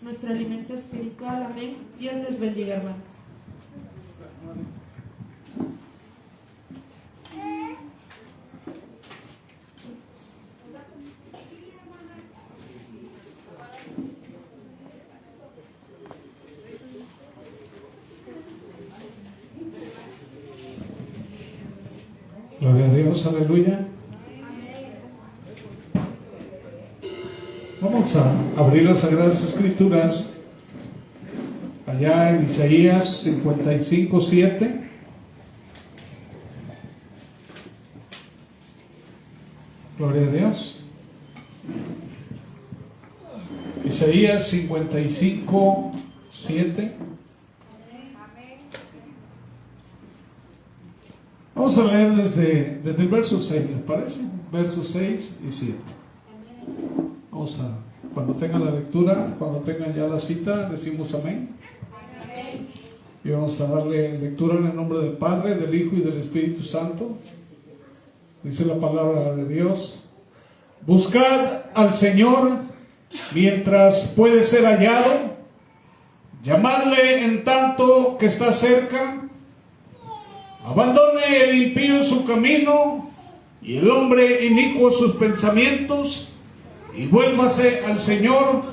nuestro alimento espiritual. Amén. Dios les bendiga, hermanos. Gloria a Dios, aleluya. Vamos a abrir las Sagradas Escrituras allá en Isaías 55:7. Gloria a Dios. Isaías 55:7. Vamos a leer desde el verso 6, ¿les parece? Versos 6 y 7. Vamos a, cuando tengan la lectura, cuando tengan ya la cita, decimos amén. Amén. Y vamos a darle lectura en el nombre del Padre, del Hijo y del Espíritu Santo. Dice la palabra de Dios: buscad al Señor mientras puede ser hallado, llamadle en tanto que está cerca. Abandone el impío su camino y el hombre inicuo sus pensamientos, y vuélvase al Señor,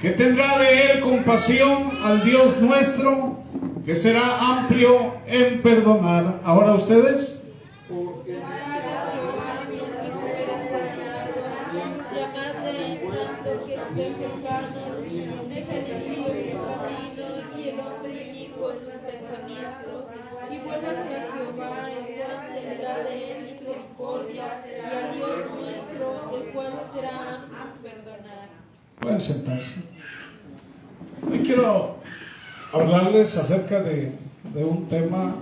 que tendrá de él compasión, al Dios nuestro, que será amplio en perdonar. Ahora ustedes. Pueden sentarse. Hoy quiero hablarles acerca de un tema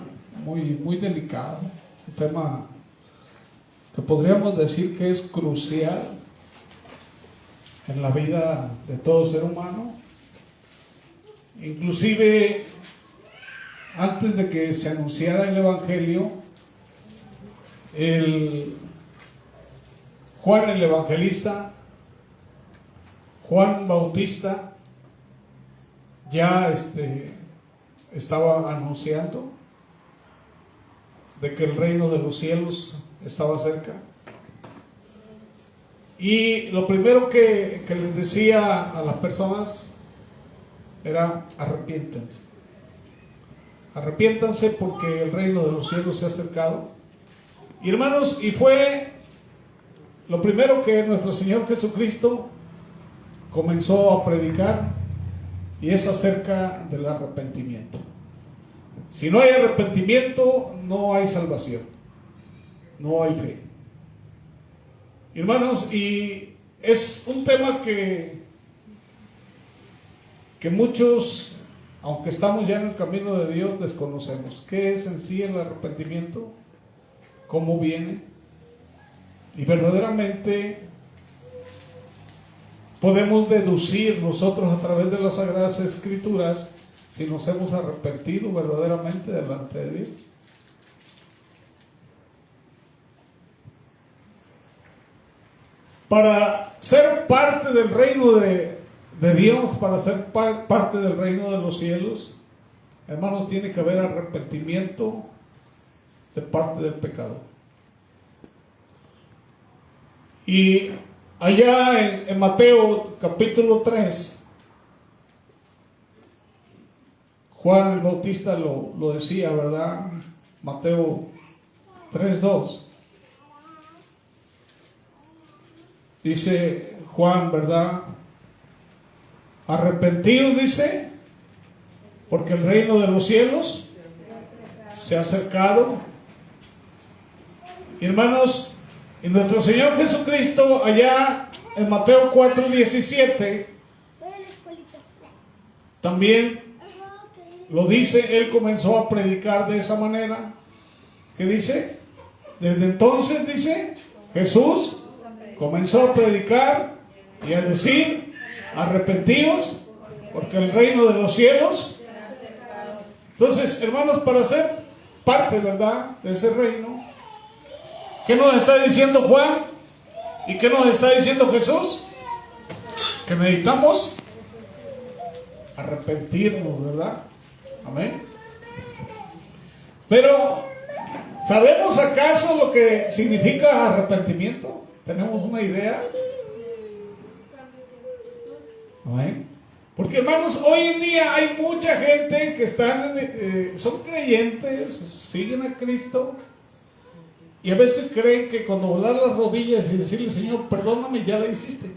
muy delicado, un tema que podríamos decir que es crucial en la vida de todo ser humano. Inclusive antes de que se anunciara el Evangelio, Juan el Evangelista, Juan Bautista, ya estaba anunciando de que el reino de los cielos estaba cerca. Y lo primero que les decía a las personas era: arrepiéntanse. Arrepiéntanse porque el reino de los cielos se ha acercado. Y hermanos, y fue lo primero que nuestro Señor Jesucristo comenzó a predicar, y es acerca del arrepentimiento. Si no hay arrepentimiento, no hay salvación, no hay fe. Hermanos, y es un tema que muchos, aunque estamos ya en el camino de Dios, desconocemos. ¿Qué es en sí el arrepentimiento? ¿Cómo viene? Y verdaderamente podemos deducir nosotros a través de las Sagradas Escrituras si nos hemos arrepentido verdaderamente delante de Dios. Para ser parte del reino de Dios, para ser parte del reino de los cielos, hermanos, tiene que haber arrepentimiento de parte del pecador. Y allá en Mateo capítulo 3, Juan el Bautista lo decía, ¿verdad? Mateo 3:2. Dice Juan, ¿verdad? Arrepentidos, dice, porque el reino de los cielos se ha acercado. Y hermanos, y nuestro Señor Jesucristo allá en Mateo 4:17 también lo dice. Él comenzó a predicar de esa manera. ¿Qué dice? Desde entonces, dice, Jesús comenzó a predicar y a decir: arrepentíos, porque el reino de los cielos. Entonces, hermanos, para ser parte, ¿verdad?, de ese reino, ¿qué nos está diciendo Juan? ¿Y qué nos está diciendo Jesús? Que necesitamos arrepentirnos, ¿verdad? Amén. Pero, ¿sabemos acaso lo que significa arrepentimiento? ¿Tenemos una idea? Amén. Porque, hermanos, hoy en día hay mucha gente que son creyentes, siguen a Cristo, y a veces creen que cuando doblar las rodillas y decirle, Señor, perdóname, ya la hiciste.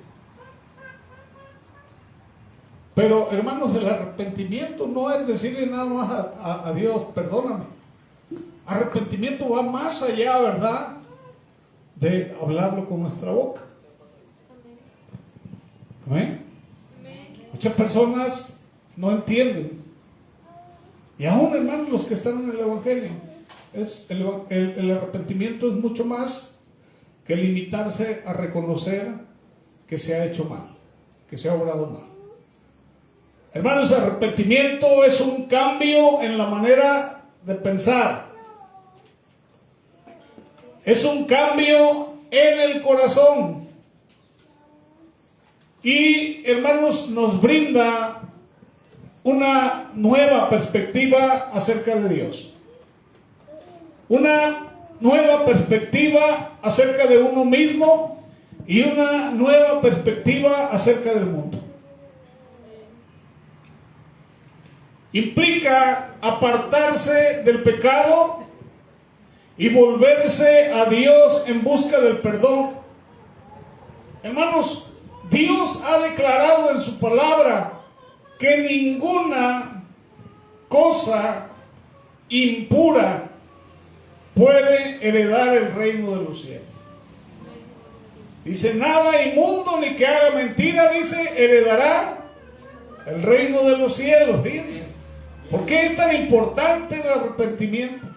Pero, hermanos, el arrepentimiento no es decirle nada más a Dios, perdóname. Arrepentimiento va más allá, ¿verdad?, de hablarlo con nuestra boca. ¿Amén? Muchas personas no entienden. Y aún, hermanos, los que están en el Evangelio, el arrepentimiento es mucho más que limitarse a reconocer que se ha hecho mal, que se ha obrado mal. Hermanos, el arrepentimiento es un cambio en la manera de pensar. Es un cambio en el corazón. Y, hermanos, nos brinda una nueva perspectiva acerca de Dios. Una nueva perspectiva acerca de uno mismo y una nueva perspectiva acerca del mundo. Implica apartarse del pecado y volverse a Dios en busca del perdón. Hermanos, Dios ha declarado en su palabra que ninguna cosa impura puede heredar el reino de los cielos. Dice, nada inmundo ni que haga mentira, dice, heredará el reino de los cielos. Fíjense, ¿por qué es tan importante el arrepentimiento?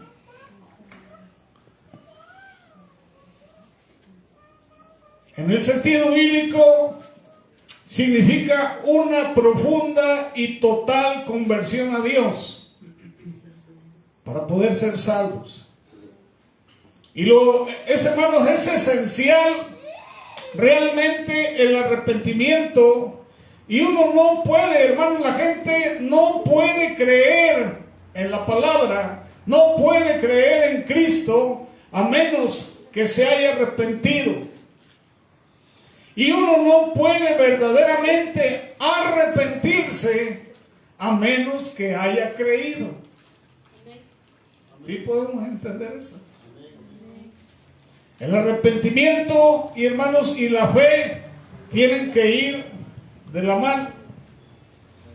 En el sentido bíblico, significa una profunda y total conversión a Dios para poder ser salvos. Y hermanos, es esencial realmente el arrepentimiento. Y uno no puede, hermanos, la gente no puede creer en la palabra, no puede creer en Cristo a menos que se haya arrepentido. Y uno no puede verdaderamente arrepentirse a menos que haya creído. ¿Sí podemos entender eso? El arrepentimiento, y hermanos, y la fe tienen que ir de la mano.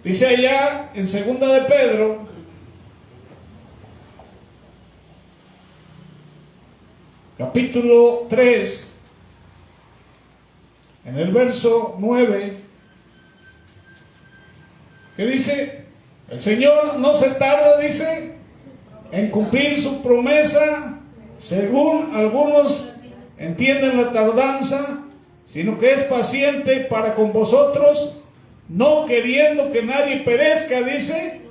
Dice allá en 2 de Pedro, capítulo 3, en el verso 9, que dice, el Señor no se tarda, dice, en cumplir su promesa, según algunos entienden la tardanza, sino que es paciente para con vosotros, no queriendo que nadie perezca, dice,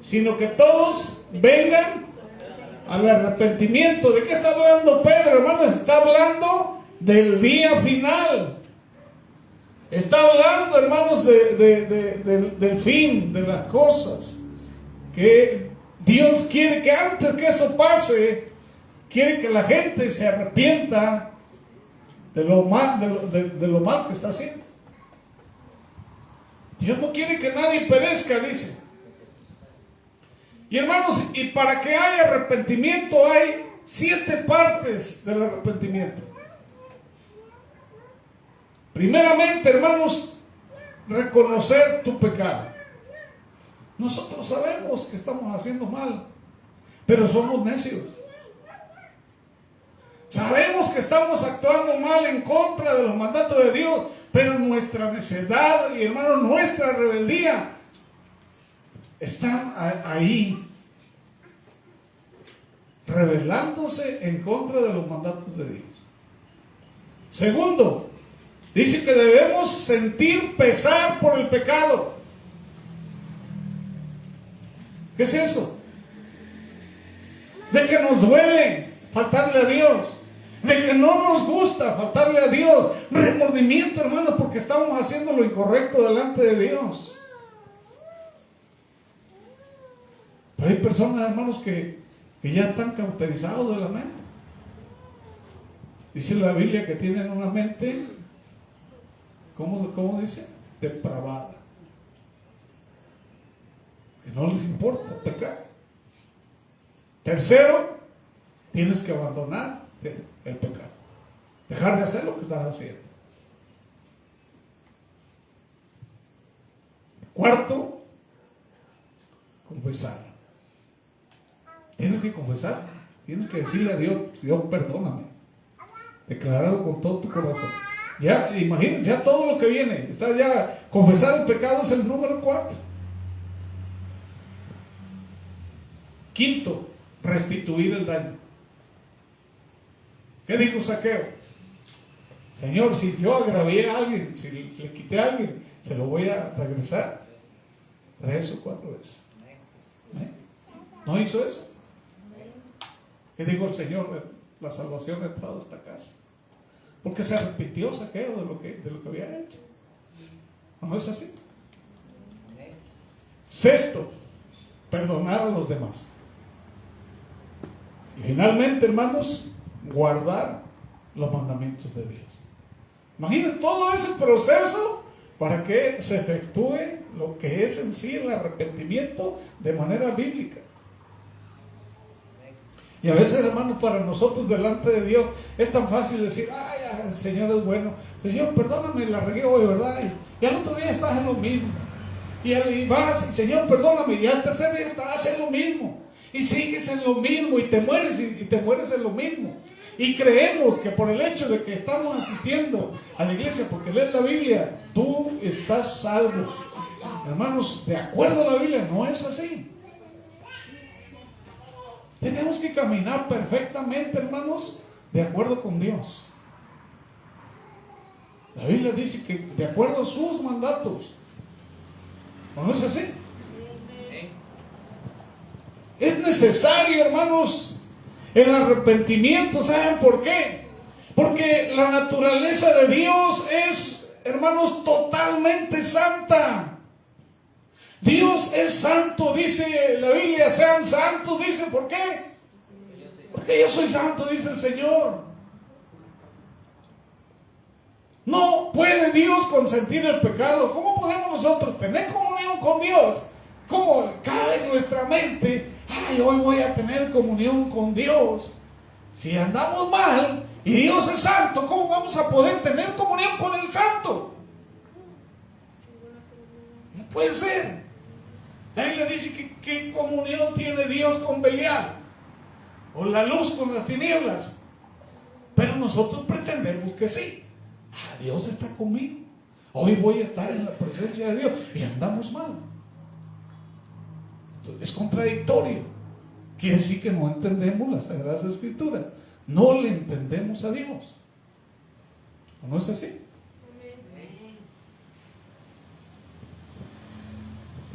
sino que todos vengan al arrepentimiento. ¿De qué está hablando Pedro, hermanos? Está hablando del día final. Está hablando, hermanos, del fin de las cosas. Que Dios quiere que antes que eso pase, quiere que la gente se arrepienta de lo mal que está haciendo. Dios no quiere que nadie perezca, dice. Y hermanos, y para que haya arrepentimiento hay 7 partes del arrepentimiento. Primeramente, hermanos, reconocer tu pecado. Nosotros sabemos que estamos haciendo mal, pero somos necios. Sabemos que estamos actuando mal en contra de los mandatos de Dios, pero nuestra necedad y, hermanos, nuestra rebeldía están ahí, rebelándose en contra de los mandatos de Dios. Segundo, dice que debemos sentir pesar por el pecado. ¿Qué es eso? De que nos duele faltarle a Dios, de que no nos gusta faltarle a Dios, remordimiento, hermanos, porque estamos haciendo lo incorrecto delante de Dios. Pero hay personas, hermanos, que ya están cauterizados de la mente. Dice la Biblia que tienen una mente, ¿cómo dice? Depravada. Que no les importa pecar. Tercero, tienes que abandonar el pecado. Dejar de hacer lo que estás haciendo. Cuarto, confesar. Tienes que confesar. Tienes que decirle a Dios, Dios, perdóname. Declararlo con todo tu corazón. Ya, imagínense, ya todo lo que viene. Está ya, confesar el pecado es el número 4. Quinto, restituir el daño. ¿Qué dijo Zaqueo? Señor, si yo agravié a alguien, si le quité a alguien, se lo voy a regresar 3 o 4 veces. ¿No hizo eso? ¿Qué dijo el Señor? La salvación ha entrado a esta casa. Porque se arrepintió Zaqueo de lo que había hecho. ¿No es así? Sexto, perdonar a los demás. Y finalmente, hermanos, guardar los mandamientos de Dios. Imaginen todo ese proceso para que se efectúe lo que es en sí el arrepentimiento de manera bíblica. Y a veces, hermanos, para nosotros delante de Dios es tan fácil decir, ay, el Señor es bueno. Señor, perdóname, la regué hoy, ¿verdad? Y al otro día estás en lo mismo. Y vas, Señor, perdóname, y al tercer día estás en lo mismo. Y sigues en lo mismo, y te mueres, y te mueres en lo mismo. Y creemos que por el hecho de que estamos asistiendo a la iglesia, porque lees la Biblia, tú estás salvo. Hermanos, de acuerdo a la Biblia, no es así. Tenemos que caminar perfectamente, hermanos, de acuerdo con Dios. La Biblia dice que de acuerdo a sus mandatos. ¿No es así? Es necesario, hermanos, el arrepentimiento. ¿Saben por qué? Porque la naturaleza de Dios es, hermanos, totalmente santa. Dios es santo, dice la Biblia, sean santos, dice, ¿por qué? Porque yo soy santo, dice el Señor. No puede Dios consentir el pecado. ¿Cómo podemos nosotros tener comunión con Dios? ¿Cómo cae en nuestra mente? Ay, hoy voy a tener comunión con Dios. Si andamos mal y Dios es santo, ¿cómo vamos a poder tener comunión con el santo? No puede ser. La Biblia dice que ¿qué comunión tiene Dios con Belial? O la luz con las tinieblas. Pero nosotros pretendemos que sí. Dios está conmigo. Hoy voy a estar en la presencia de Dios. Y andamos mal. Es contradictorio. Quiere decir que no entendemos las Sagradas Escrituras. No le entendemos a Dios. ¿No es así?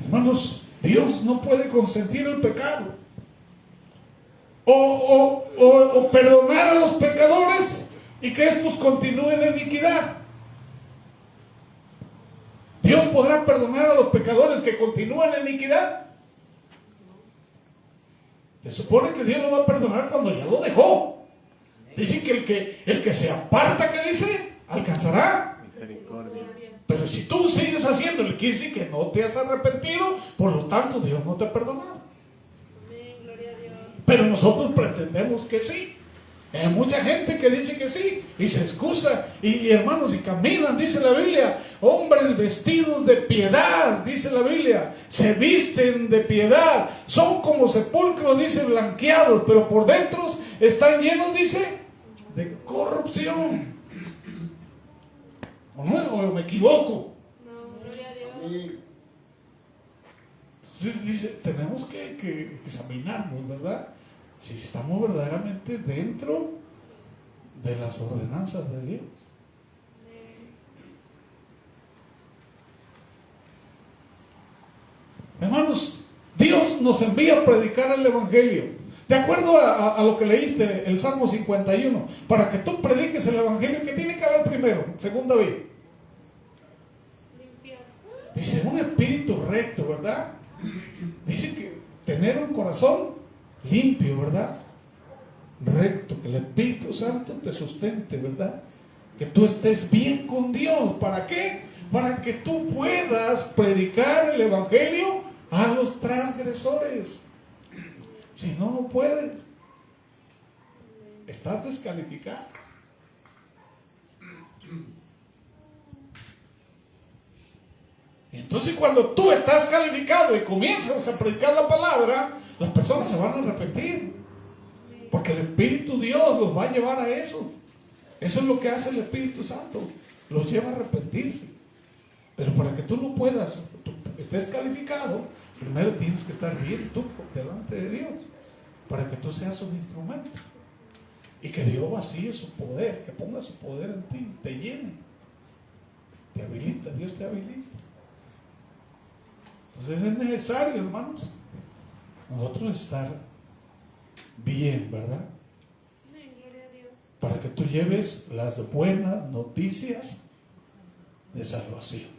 Hermanos, Dios no puede consentir el pecado o perdonar a los pecadores y que estos continúen en iniquidad. ¿Dios podrá perdonar a los pecadores que continúan en iniquidad? Se supone que Dios lo va a perdonar cuando ya lo dejó. Dice que el que se aparta, ¿qué dice? Alcanzará misericordia. Pero si tú sigues haciéndolo, quiere decir que no te has arrepentido, por lo tanto Dios no te perdonará. Pero nosotros pretendemos que sí. Hay mucha gente que dice que sí y se excusa, y hermanos, y caminan, dice la Biblia, hombres vestidos de piedad, dice la Biblia, se visten de piedad, son como sepulcros, dice, blanqueados, pero por dentro están llenos, dice, de corrupción. ¿O no? ¿O me equivoco? No, gloria a Dios. Entonces dice, tenemos que examinarnos, ¿verdad? Si estamos verdaderamente dentro de las ordenanzas de Dios. Hermanos, Dios nos envía a predicar el Evangelio. De acuerdo a lo que leíste, el Salmo 51, para que tú prediques el Evangelio, ¿qué tiene que haber primero? Según David. Dice, un espíritu recto, ¿verdad? Dice que tener un corazón limpio, ¿verdad? Recto, que el Espíritu Santo te sustente, ¿verdad? Que tú estés bien con Dios. ¿Para qué? Para que tú puedas predicar el Evangelio a los transgresores. Si no, no puedes. Estás descalificado. Entonces, cuando tú estás calificado y comienzas a predicar la palabra, las personas se van a arrepentir. Porque el Espíritu Dios los va a llevar a eso. Eso es lo que hace el Espíritu Santo. Los lleva a arrepentirse. Pero para que tú no puedas, tú estés calificado, primero tienes que estar bien tú delante de Dios. Para que tú seas un instrumento. Y que Dios vacíe su poder, que ponga su poder en ti, te llene. Te habilita, Dios te habilita. Entonces es necesario, hermanos, nosotros estar bien, ¿verdad? Para que tú lleves las buenas noticias de salvación.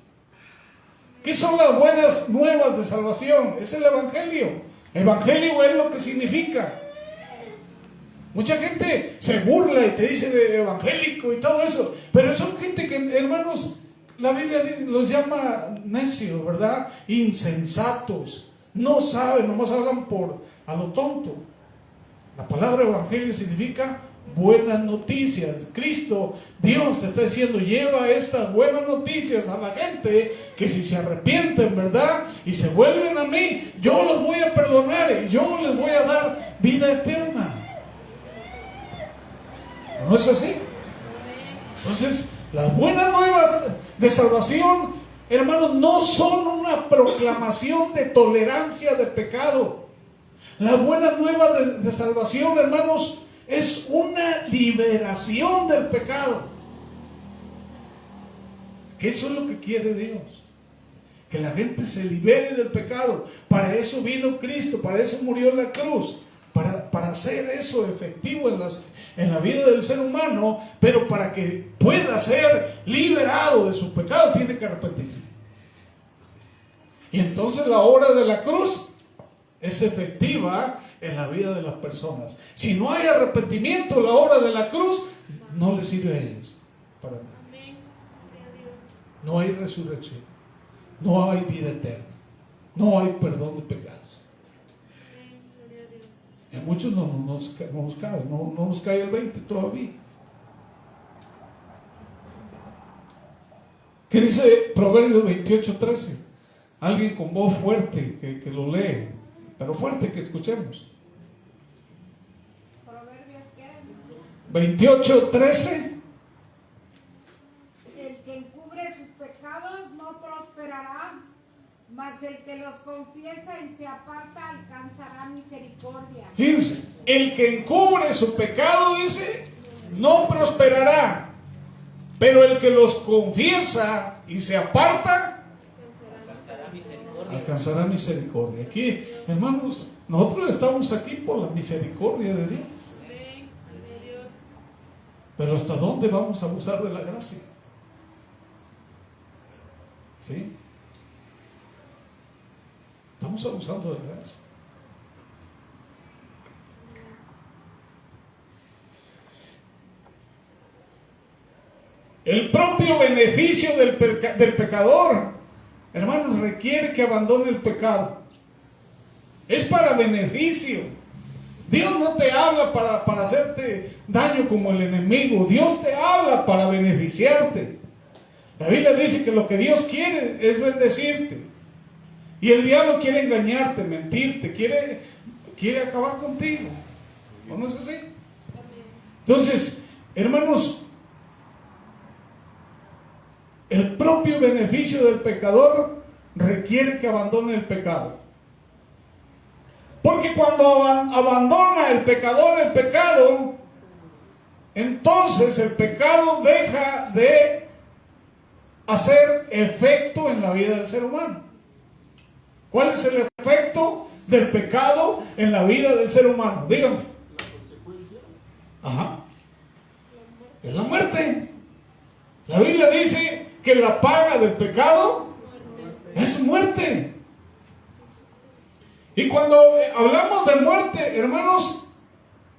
¿Qué son las buenas nuevas de salvación? Es el Evangelio. Evangelio es lo que significa. Mucha gente se burla y te dice de evangélico y todo eso, pero son gente que, hermanos, la Biblia los llama necios, ¿verdad? Insensatos. No saben, nomás hablan a lo tonto. La palabra evangelio significa buenas noticias. Cristo, Dios te está diciendo, lleva estas buenas noticias a la gente, que si se arrepienten, ¿verdad? Y se vuelven a mí, yo los voy a perdonar y yo les voy a dar vida eterna. ¿No es así? Entonces, las buenas nuevas de salvación, hermanos, no son una proclamación de tolerancia de pecado. Las buenas nuevas de salvación, hermanos, es una liberación del pecado. Que eso es lo que quiere Dios. Que la gente se libere del pecado. Para eso vino Cristo, para eso murió en la cruz. Para hacer eso efectivo en la vida del ser humano, pero para que pueda ser liberado de su pecado, tiene que arrepentirse. Y entonces la obra de la cruz es efectiva en la vida de las personas. Si no hay arrepentimiento, la obra de la cruz no les sirve a ellos para nada. No hay resurrección, no hay vida eterna, no hay perdón de pecados. Y a muchos no nos cae el 20 todavía. ¿Qué dice Proverbios 28:13? Alguien con voz fuerte que lo lee, pero fuerte, que escuchemos. Proverbios 28:13. El que encubre sus pecados no prosperará, mas el que los confiesa y se aparta alcanzará misericordia. Fíjense, el que encubre su pecado, dice, no prosperará, pero el que los confiesa y se aparta alcanzará misericordia. Aquí, hermanos, nosotros estamos aquí por la misericordia de Dios. Pero ¿hasta dónde vamos a abusar de la gracia? ¿Sí? Estamos abusando de la gracia. El propio beneficio del pecador, hermanos, requiere que abandone el pecado. Es para beneficio. Dios no te habla para hacerte daño como el enemigo. Dios te habla para beneficiarte. La Biblia dice que lo que Dios quiere es bendecirte. Y el diablo quiere engañarte, mentirte, quiere acabar contigo. ¿No es así? Entonces, hermanos, el propio beneficio del pecador requiere que abandone el pecado. Porque cuando abandona el pecador el pecado, entonces el pecado deja de hacer efecto en la vida del ser humano. ¿Cuál es el efecto del pecado en la vida del ser humano? Díganme. La consecuencia. Ajá. Es la muerte. La Biblia dice que la paga del pecado es muerte. Y cuando hablamos de muerte, hermanos,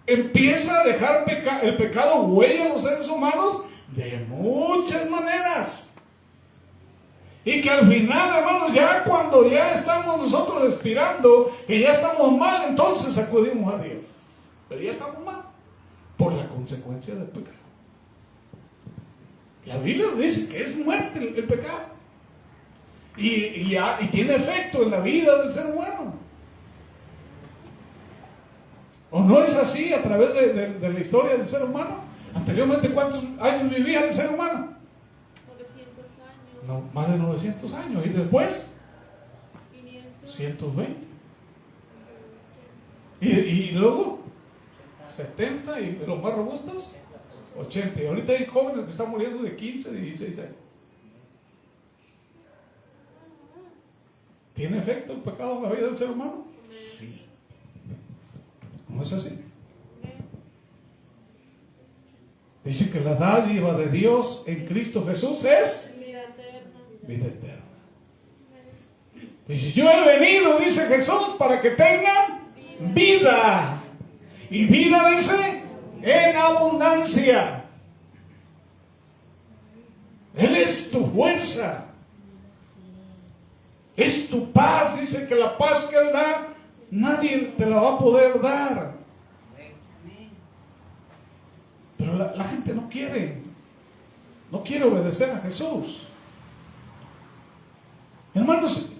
empieza a dejar el pecado huella en los seres humanos de muchas maneras. Y que al final, hermanos, ya cuando ya estamos nosotros expirando, que ya estamos mal, entonces acudimos a Dios. Pero ya estamos mal por la consecuencia del pecado. La Biblia nos dice que es muerte el pecado. Y tiene efecto en la vida del ser humano. ¿O no es así a través de la historia del ser humano? Anteriormente, ¿cuántos años vivía el ser humano? 900 años. No, más de 900 años. ¿Y después? 500. 120. Y luego 70, y los más robustos 80. Y ahorita hay jóvenes que están muriendo de 15, de 16 años. ¿Tiene efecto el pecado en la vida del ser humano? Sí. ¿No es así? Dice que la dádiva de Dios en Cristo Jesús es Vida eterna. vida eterna. Dice, yo he venido, dice Jesús, para que tengan vida. Y vida, dice, en abundancia. Él es tu fuerza. Es tu paz. Dice que la paz que Él da, nadie te la va a poder dar. Pero la gente no quiere obedecer a Jesús. Hermanos,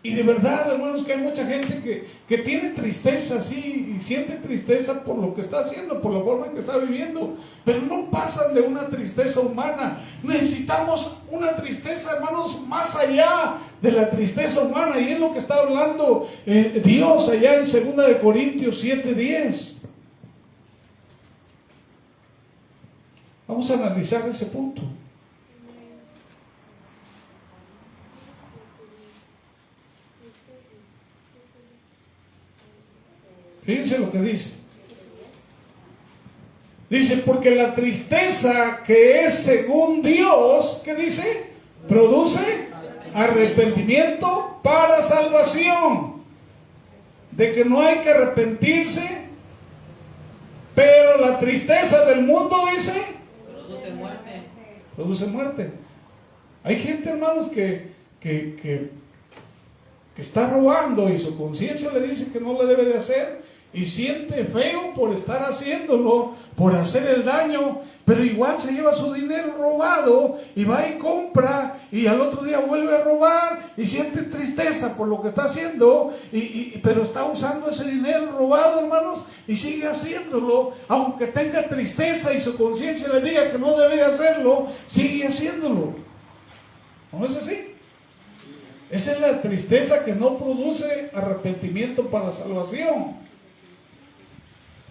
y de verdad, hermanos, que hay mucha gente que tiene tristeza, sí, y siente tristeza por lo que está haciendo, por la forma en que está viviendo, pero no pasan de una tristeza humana. Necesitamos una tristeza, hermanos, más allá de la tristeza humana, y es lo que está hablando Dios allá en 2 de Corintios 7:10. Vamos a analizar ese punto. Fíjense lo que dice. Dice, porque la tristeza que es según Dios, ¿qué dice? Produce arrepentimiento para salvación. De que no hay que arrepentirse, pero la tristeza del mundo, dice, produce muerte. Produce muerte. Hay gente, hermanos, que está robando y su conciencia le dice que no le debe de hacer, y siente feo por estar haciéndolo, por hacer el daño, pero igual se lleva su dinero robado y va y compra, y al otro día vuelve a robar y siente tristeza por lo que está haciendo, pero está usando ese dinero robado, hermanos, y sigue haciéndolo, aunque tenga tristeza y su conciencia le diga que no debe de hacerlo, sigue haciéndolo. ¿No es así? Esa es la tristeza que no produce arrepentimiento para salvación.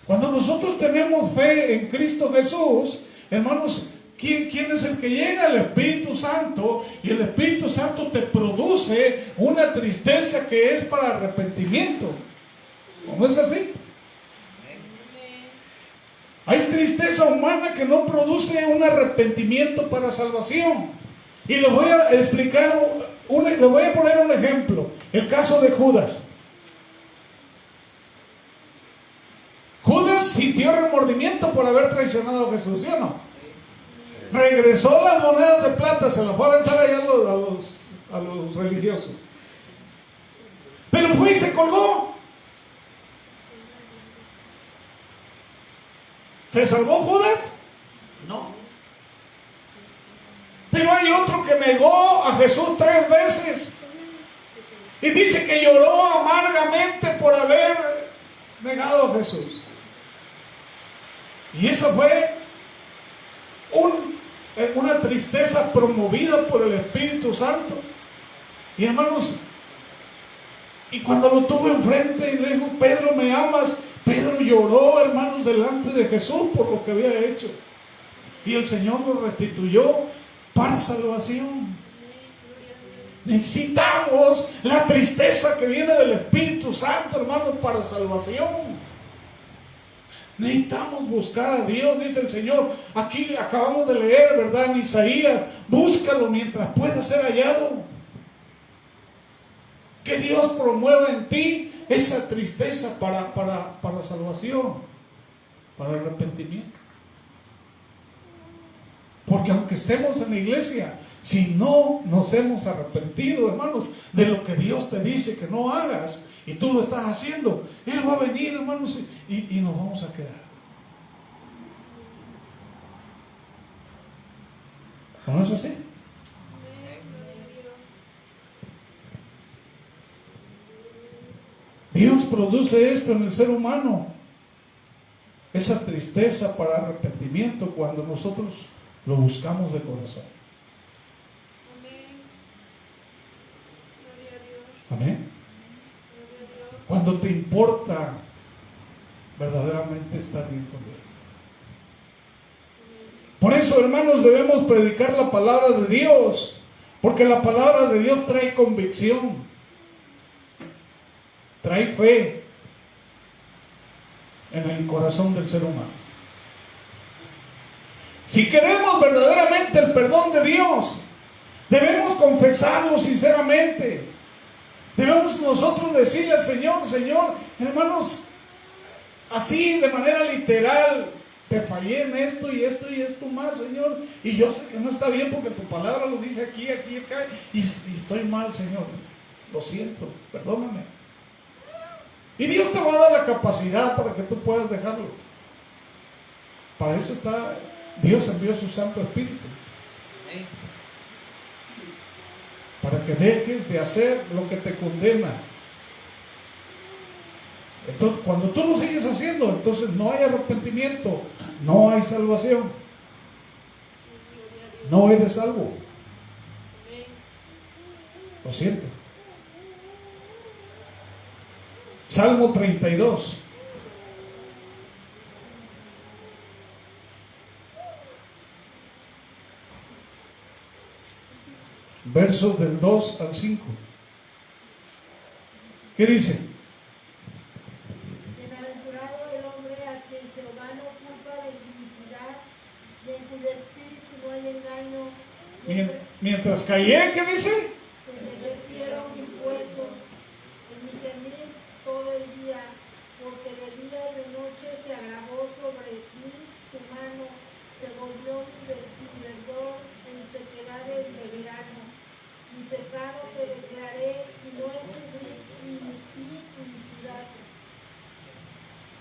Cuando nosotros tenemos fe en Cristo Jesús, hermanos, ¿quién es el que llega? El Espíritu Santo, y el Espíritu Santo te produce una tristeza que es para arrepentimiento. ¿No es así? Hay tristeza humana que no produce un arrepentimiento para salvación. Y les voy a explicar, les voy a poner un ejemplo. El caso de Judas. Judas sintió remordimiento por haber traicionado a Jesús, ¿sí o no? Regresó las monedas de plata, se las fue a aventar allá a los religiosos. Pero fue y se colgó. ¿Se salvó Judas? No. Pero hay otro que negó a Jesús 3 veces. Y dice que lloró amargamente por haber negado a Jesús. Y eso fue una tristeza promovida por el Espíritu Santo. Y hermanos, y cuando lo tuvo enfrente y le dijo, Pedro, ¿me amas? Pedro lloró, hermanos, delante de Jesús por lo que había hecho. Y el Señor lo restituyó para salvación. Necesitamos la tristeza que viene del Espíritu Santo, hermanos, para salvación. Necesitamos buscar a Dios, dice el Señor. Aquí acabamos de leer, ¿verdad? En Isaías, búscalo mientras pueda ser hallado. Que Dios promueva en ti esa tristeza para salvación, para arrepentimiento. Porque aunque estemos en la iglesia, si no nos hemos arrepentido, hermanos, de lo que Dios te dice que no hagas, y tú lo estás haciendo, Él va a venir, hermanos, y nos vamos a quedar. ¿No es así? Dios produce esto en el ser humano, esa tristeza para arrepentimiento cuando nosotros lo buscamos de corazón. Amén. Cuando te importa verdaderamente estar bien con Dios. Por eso, hermanos, debemos predicar la palabra de Dios, porque la palabra de Dios trae convicción, trae fe en el corazón del ser humano. Si queremos verdaderamente el perdón de Dios, debemos confesarlo sinceramente. Debemos nosotros decirle al Señor: Señor, hermanos, así de manera literal, te fallé en esto y esto y esto más, Señor, y yo sé que no está bien porque tu palabra lo dice aquí, aquí, acá, y estoy mal, Señor, lo siento, perdóname. Y Dios te va a dar la capacidad para que tú puedas dejarlo. Para eso está, Dios envió su Santo Espíritu, para que dejes de hacer lo que te condena. Entonces, cuando tú lo sigues haciendo, entonces no hay arrepentimiento, no hay salvación, no eres salvo. Lo siento. Salmo 32. Versos del 2 al 5. ¿Qué dice? Bienaventurado el hombre a quien Jehová no culpa de iniquidad, y en cuyo espíritu no hay engaño. Mientras callé, ¿qué dice? Se envejecieron mis huesos en mi gemir todo el día, porque de día y de noche se agravó sobre mí su mano, se volvió mi verdor en sequedades de verano. Mi pecado te declaré y no encubrí iniquidad.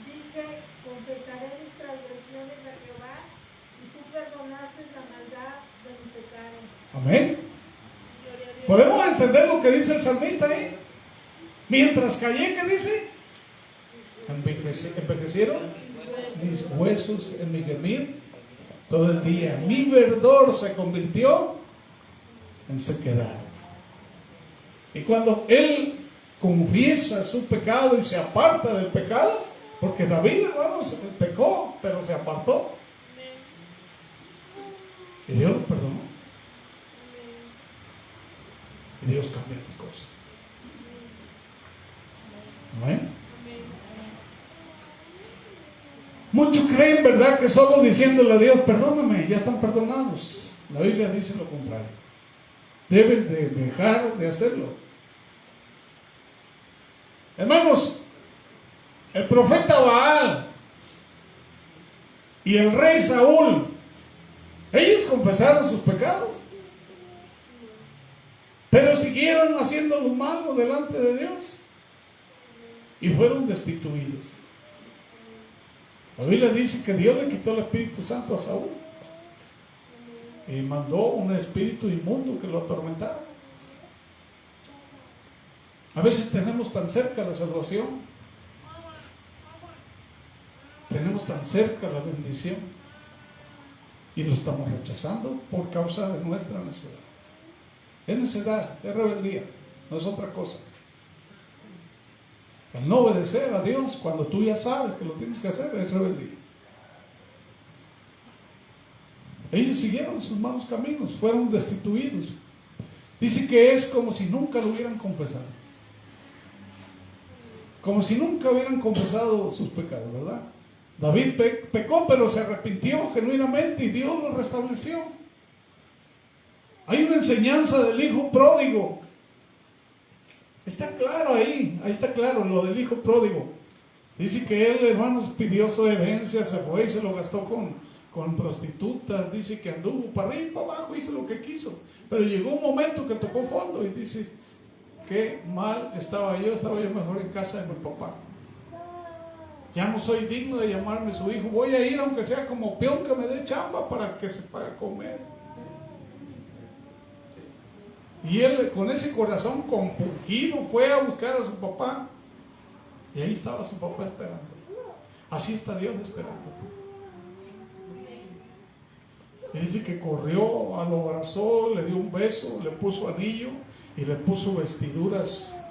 Dije, confesaré mis transgresiones a Jehová, y tú perdonaste la maldad de mi pecado. Amén. ¿Podemos entender lo que dice el salmista ahí? Mientras callé, ¿qué dice? Envejecieron mis huesos en mi gemir todo el día. Mi verdor se convirtió en sequedad. Y cuando él confiesa su pecado y se aparta del pecado, porque David, hermanos, pecó, pero se apartó, y Dios lo perdonó, y Dios cambia las cosas. Amén. Muchos creen, ¿verdad?, que solo diciéndole a Dios, perdóname, ya están perdonados. La Biblia dice lo contrario. Debes de dejar de hacerlo. Hermanos, el profeta Baal y el rey Saúl, ellos confesaron sus pecados, pero siguieron haciendo lo malo delante de Dios y fueron destituidos. La Biblia dice que Dios le quitó el Espíritu Santo a Saúl y mandó un espíritu inmundo que lo atormentara. A veces tenemos tan cerca la salvación, tenemos tan cerca la bendición, y lo estamos rechazando por causa de nuestra necedad. Es necedad, es rebeldía, no es otra cosa. El no obedecer a Dios cuando tú ya sabes que lo tienes que hacer es rebeldía. Ellos siguieron sus malos caminos, fueron destituidos. Dice que es como si nunca lo hubieran confesado, como si nunca hubieran confesado sus pecados, ¿verdad? David pecó, pero se arrepintió genuinamente y Dios lo restableció. Hay una enseñanza del hijo pródigo Está claro ahí está claro lo del hijo pródigo. Dice que él, hermanos, pidió su herencia, se fue y se lo gastó con prostitutas. Dice que anduvo para arriba y para abajo, hizo lo que quiso. Pero llegó un momento que tocó fondo y dice, qué mal estaba yo mejor en casa de mi papá. Ya no soy digno de llamarme su hijo, voy a ir aunque sea como peón que me dé chamba para que se pueda comer. Y él con ese corazón compungido fue a buscar a su papá. Y ahí estaba su papá esperando. Así está Dios esperando. Y dice que corrió, lo abrazó, le dio un beso, le puso anillo y le puso vestiduras.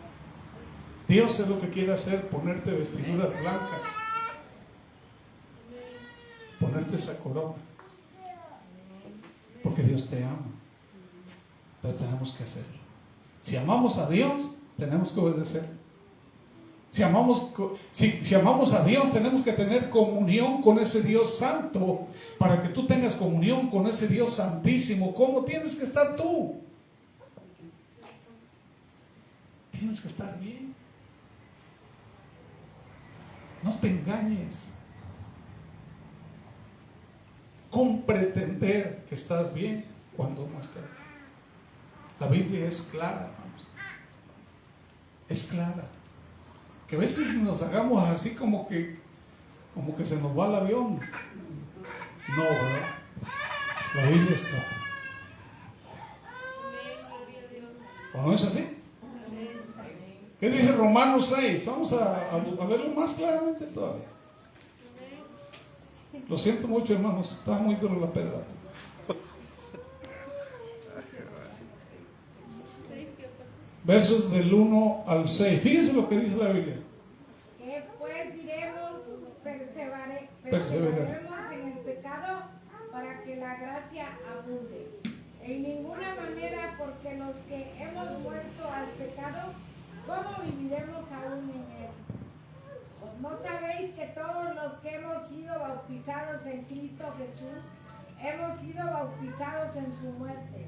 Dios es lo que quiere hacer, ponerte vestiduras blancas, ponerte esa corona, porque Dios te ama, pero tenemos que hacerlo. Si amamos a Dios, tenemos que obedecer. Si amamos a Dios, tenemos que tener comunión con ese Dios santo. Para que tú tengas comunión con ese Dios santísimo, ¿cómo tienes que estar tú? Tienes que estar bien. No te engañes con pretender que estás bien cuando no estás. La Biblia es clara, hermanos. Es clara. Que a veces nos hagamos así como que se nos va el avión. No, ¿verdad? La Biblia es clara. ¿O no es así? ¿Qué dice Romanos 6? Vamos a verlo más claramente todavía. Lo siento mucho, hermanos, está muy duro la pedra. Versos del 1 al 6. Fíjense lo que dice la Biblia. Pues diremos, perseveraremos en el pecado para que la gracia abunde. En ninguna manera, porque los que hemos muerto al pecado, ¿cómo viviremos aún en él? ¿No sabéis que todos los que hemos sido bautizados en Cristo Jesús, hemos sido bautizados en su muerte?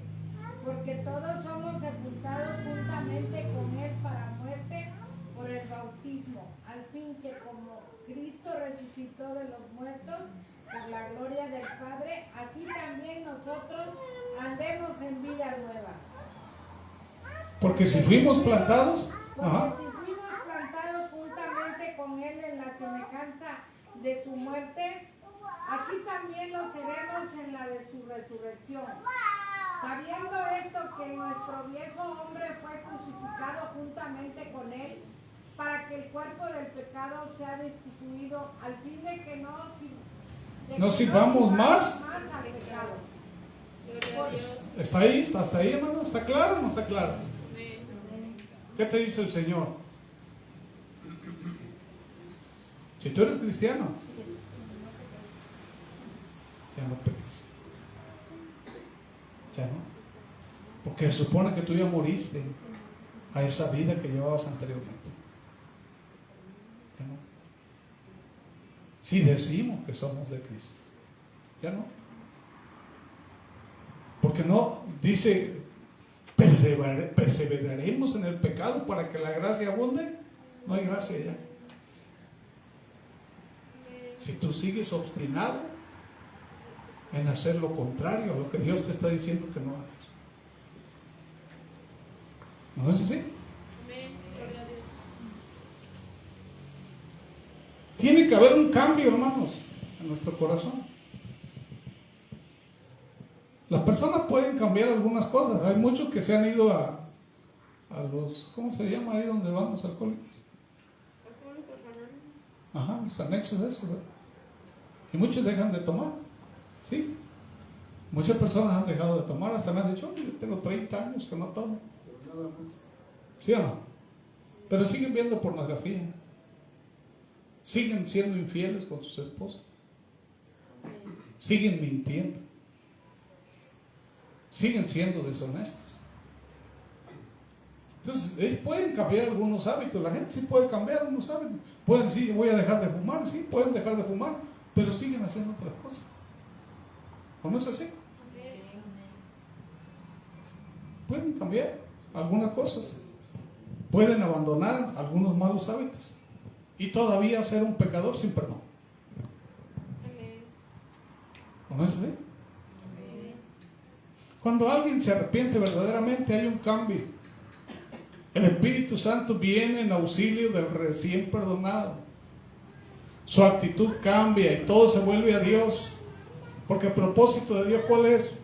Porque todos somos sepultados juntamente con él para muerte por el bautismo, al fin que como Cristo resucitó de los muertos por la gloria del Padre, así también nosotros andemos en vida nueva. Porque si fuimos plantados, si fuimos plantados juntamente con él en la semejanza de su muerte, así también lo seremos en la de su resurrección. Sabiendo esto, que nuestro viejo hombre fue crucificado juntamente con él, para que el cuerpo del pecado sea destituido, al fin de que no sirvamos más al pecado. ¿Está ahí? ¿Hasta ahí, hermano? ¿Está claro o no está claro? ¿Qué te dice el Señor? Si tú eres cristiano, ya no peques. Ya no. Porque se supone que tú ya moriste a esa vida que llevabas anteriormente. Ya no. Si decimos que somos de Cristo, ya no. Porque no, dice, perseveraremos en el pecado para que la gracia abunde. No hay gracia ya. Si tú sigues obstinado en hacer lo contrario a lo que Dios te está diciendo que no hagas. ¿No es así? Tiene que haber un cambio, hermanos, en nuestro corazón. Las personas pueden cambiar algunas cosas. Hay muchos que se han ido a los, ¿cómo se llama ahí donde van los alcohólicos? Ajá, los anexos de eso, ¿verdad? Y muchos dejan de tomar. ¿Sí? Muchas personas han dejado de tomar, hasta me han dicho, yo tengo 30 años que no tomo. ¿Sí o no? Pero siguen viendo pornografía. Siguen siendo infieles con sus esposas. Siguen mintiendo. Siguen siendo deshonestos. Entonces, ellos pueden cambiar algunos hábitos. La gente sí puede cambiar algunos hábitos. Pueden decir, voy a dejar de fumar. Sí, pueden dejar de fumar, pero siguen haciendo otras cosas. ¿O no es así? Pueden cambiar algunas cosas. pueden abandonar algunos malos hábitos y todavía ser un pecador sin perdón. ¿No es así? Cuando alguien se arrepiente verdaderamente, hay un cambio. El Espíritu Santo viene en auxilio del recién perdonado. Su actitud cambia y todo se vuelve a Dios. Porque el propósito de Dios, ¿cuál es?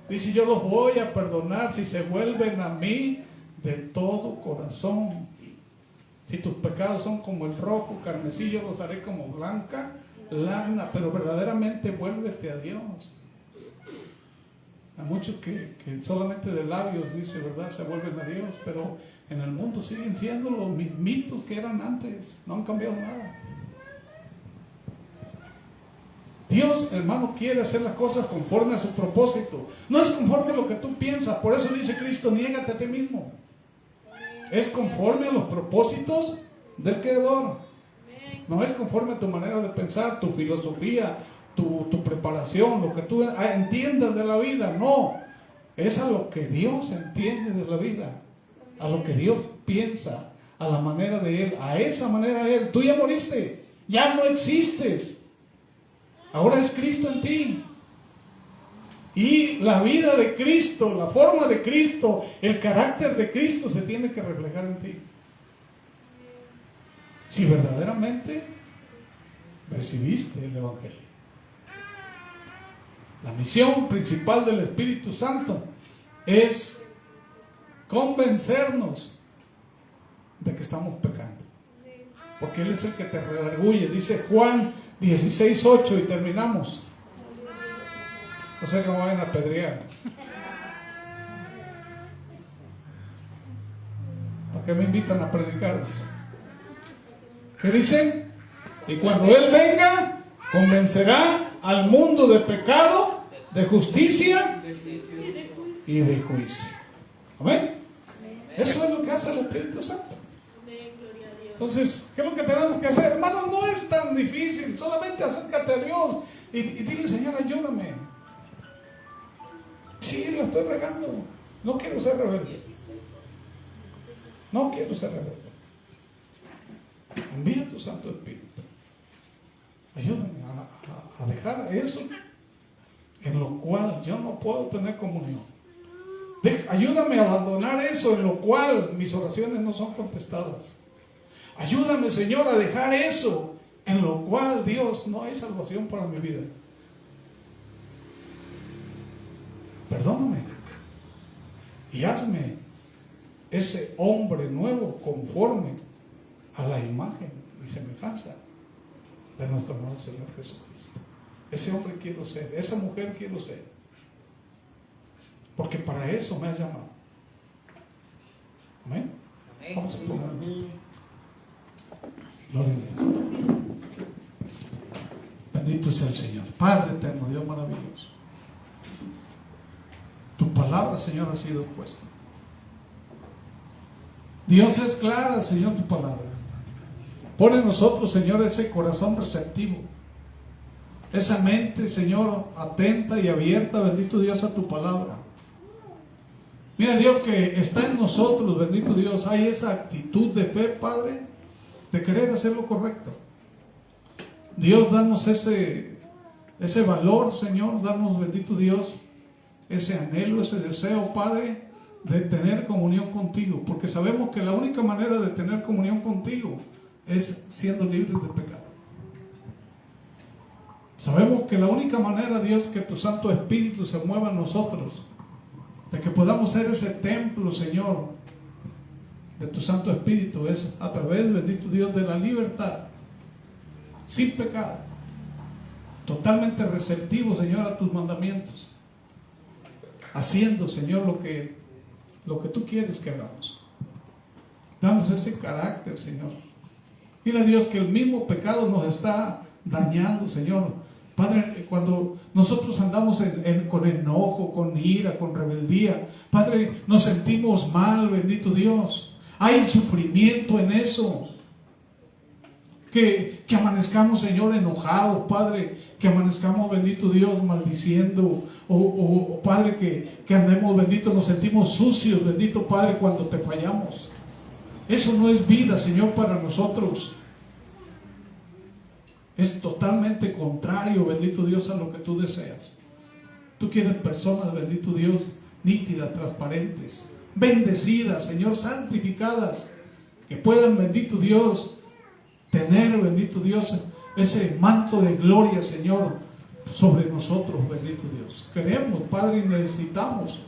Dice, yo los voy a perdonar si se vuelven a mí de todo corazón. Si tus pecados son como el rojo carmesí, yo los haré como blanca lana. Pero verdaderamente vuélvete a Dios. Hay muchos que solamente de labios, dice, ¿verdad?, se vuelven a Dios, pero en el mundo siguen siendo los mismitos que eran antes. No han cambiado nada. Dios, hermano, quiere hacer las cosas conforme a su propósito. No es conforme a lo que tú piensas. Por eso dice Cristo, niégate a ti mismo. Es conforme a los propósitos del Creador. No es conforme a tu manera de pensar, tu filosofía, tu preparación, lo que tú entiendas de la vida. No, es a lo que Dios entiende de la vida, a lo que Dios piensa, a la manera de Él, a esa manera de Él. Tú ya moriste, ya no existes. Ahora es Cristo en ti. Y la vida de Cristo, la forma de Cristo, el carácter de Cristo se tiene que reflejar en ti. Si verdaderamente recibiste el Evangelio. La misión principal del Espíritu Santo es convencernos de que estamos pecando. Porque Él es el que te redarguye. Dice Juan 16:8 y terminamos. No sé que me vayan a apedrear. ¿Para qué me invitan a predicar? ¿Qué dice? Y cuando Él venga, convencerá al mundo de pecado, de justicia y de juicio. ¿Amén? Eso es lo que hace el Espíritu Santo. Entonces, ¿qué es lo que tenemos que hacer? Hermano, no es tan difícil. Solamente acércate a Dios y dile, Señor, ayúdame. Sí, la estoy regando. No quiero ser rebelde. No quiero ser rebelde. Envía tu Santo Espíritu. Ayúdame a dejar eso en lo cual yo no puedo tener comunión. Ayúdame a abandonar eso en lo cual mis oraciones no son contestadas. Ayúdame, Señor, a dejar eso en lo cual, Dios, no hay salvación para mi vida. Perdóname y hazme ese hombre nuevo conforme a la imagen y semejanza de nuestro amado Señor Jesucristo. Ese hombre quiero ser, esa mujer quiero ser, porque para eso me has llamado. Amén. Vamos a ponerlo. Gloria a Dios. Bendito sea el Señor. Padre eterno, Dios maravilloso. Tu palabra, Señor, ha sido puesta. Dios, es clara, Señor, tu palabra. Pone en nosotros, Señor, ese corazón receptivo. Esa mente, Señor, atenta y abierta, bendito Dios, a tu palabra. Mira, Dios, que está en nosotros, bendito Dios, hay esa actitud de fe, Padre, de querer hacer lo correcto. Dios, danos ese valor, Señor, danos, bendito Dios, ese anhelo, ese deseo, Padre, de tener comunión contigo, porque sabemos que la única manera de tener comunión contigo es siendo libres de pecado. Sabemos que la única manera, Dios, que tu Santo Espíritu se mueva en nosotros, de que podamos ser ese templo, Señor, de tu Santo Espíritu, es a través, bendito Dios, de la libertad, sin pecado, totalmente receptivo, Señor, a tus mandamientos, haciendo, Señor, lo que tú quieres que hagamos. Danos ese carácter, Señor. Mira, Dios, que el mismo pecado nos está dañando, Señor. Padre, cuando nosotros andamos con enojo, con ira, con rebeldía, Padre, nos sentimos mal, bendito Dios. Hay sufrimiento en eso. que amanezcamos, Señor, enojados, Padre, que amanezcamos, bendito Dios, maldiciendo, o Padre, que andemos, bendito, nos sentimos sucios, bendito Padre, cuando te fallamos. Eso no es vida, Señor, para nosotros. Es totalmente contrario, bendito Dios, a lo que tú deseas. Tú quieres personas, bendito Dios, nítidas, transparentes, bendecidas, Señor, santificadas, que puedan, bendito Dios, tener, bendito Dios, ese manto de gloria, Señor, sobre nosotros, bendito Dios. Queremos, Padre, y necesitamos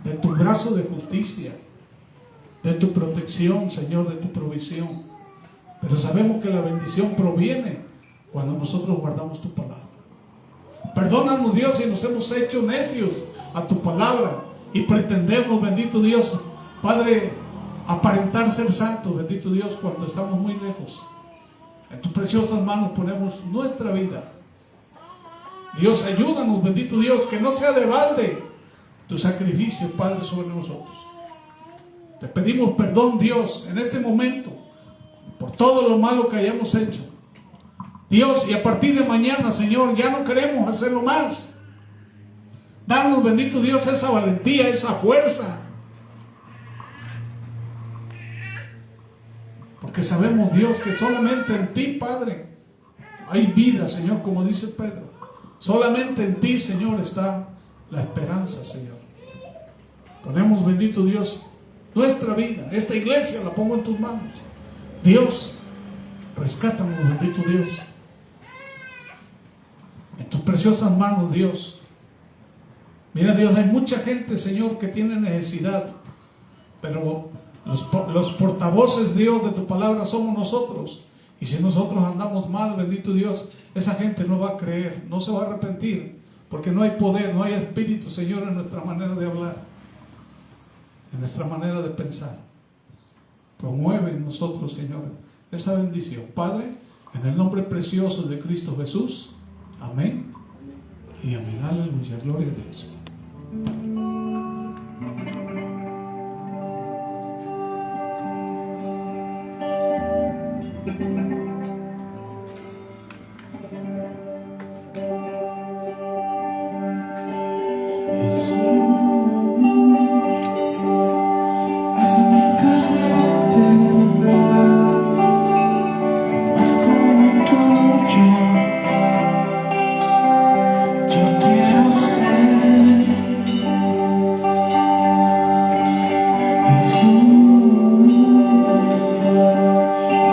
de tu brazo de justicia, de tu protección, Señor, de tu provisión. Pero sabemos que la bendición proviene cuando nosotros guardamos tu palabra. Perdónanos, Dios, si nos hemos hecho necios a tu palabra y pretendemos, bendito Dios, Padre, aparentar ser santos, bendito Dios, cuando estamos muy lejos. En tus preciosas manos ponemos nuestra vida. Dios, ayúdanos, bendito Dios, que no sea de balde tu sacrificio, Padre, sobre nosotros. Te pedimos perdón, Dios, en este momento, por todo lo malo que hayamos hecho. Dios, y a partir de mañana, Señor, ya no queremos hacerlo más. Danos, bendito Dios, esa valentía, esa fuerza. Porque sabemos, Dios, que solamente en ti, Padre, hay vida, Señor, como dice Pedro. Solamente en ti, Señor, está la esperanza, Señor. Ponemos, bendito Dios, nuestra vida. Esta iglesia la pongo en tus manos. Dios, rescátanos, bendito Dios. En tus preciosas manos, Dios. Mira, Dios, hay mucha gente, Señor, que tiene necesidad, pero los portavoces, Dios, de tu palabra somos nosotros. Y si nosotros andamos mal, bendito Dios, esa gente no va a creer, no se va a arrepentir, porque no hay poder, no hay espíritu, Señor, en nuestra manera de hablar, en nuestra manera de pensar. Promueve en nosotros, Señor, esa bendición. Padre, en el nombre precioso de Cristo Jesús. Amén. Y amén. Aleluya. Gloria a Dios.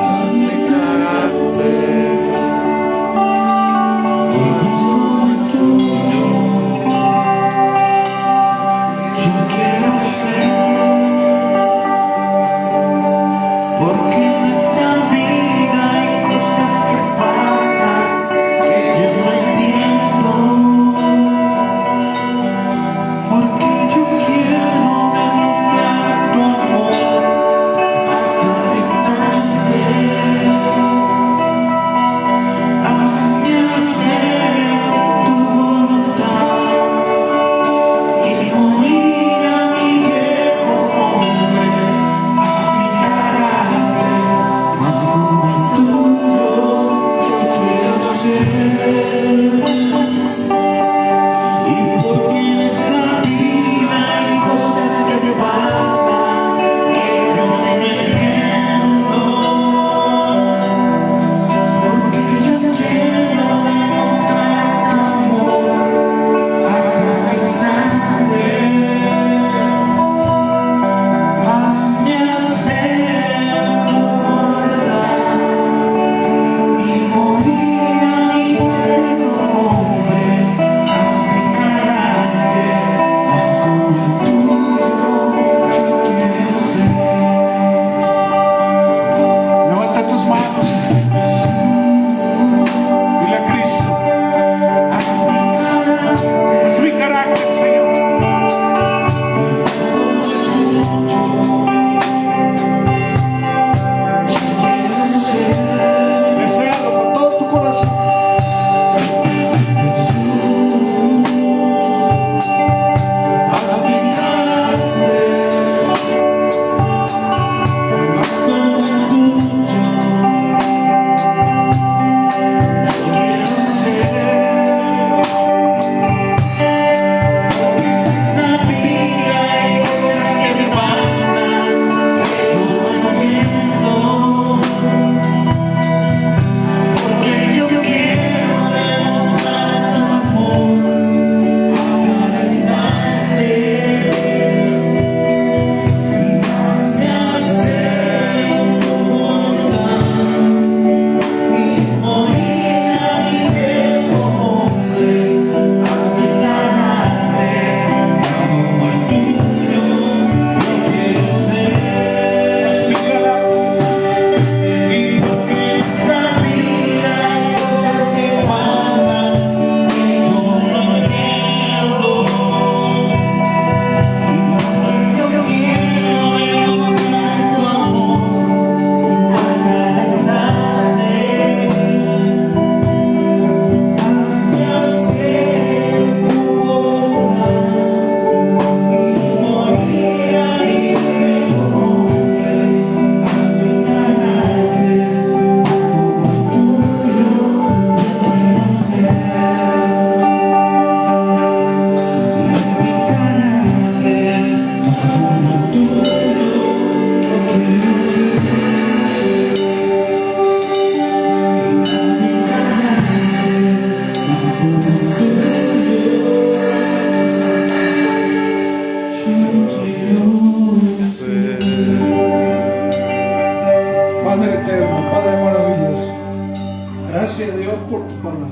Hazme Padre eterno, Padre maravilloso, gracias Dios por tu palabra.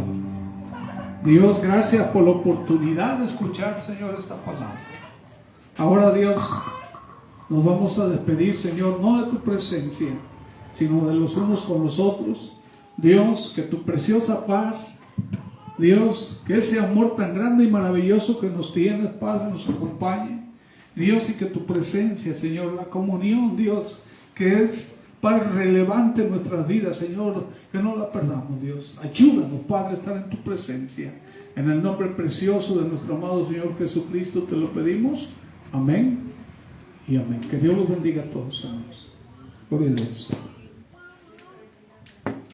Dios, gracias por la oportunidad de escuchar, Señor, esta palabra. Ahora, Dios, nos vamos a despedir, Señor, no de tu presencia, sino de los unos con los otros. Dios, que tu preciosa paz, Dios, que ese amor tan grande y maravilloso que nos tienes, Padre, nos acompañe. Dios, y que tu presencia, Señor, la comunión, Dios, que es, Padre, relevante en nuestras vidas, Señor, que no la perdamos, Dios. Ayúdanos, Padre, a estar en tu presencia. En el nombre precioso de nuestro amado Señor Jesucristo te lo pedimos. Amén y amén. Que Dios los bendiga a todos, hermanos. Gloria a Dios.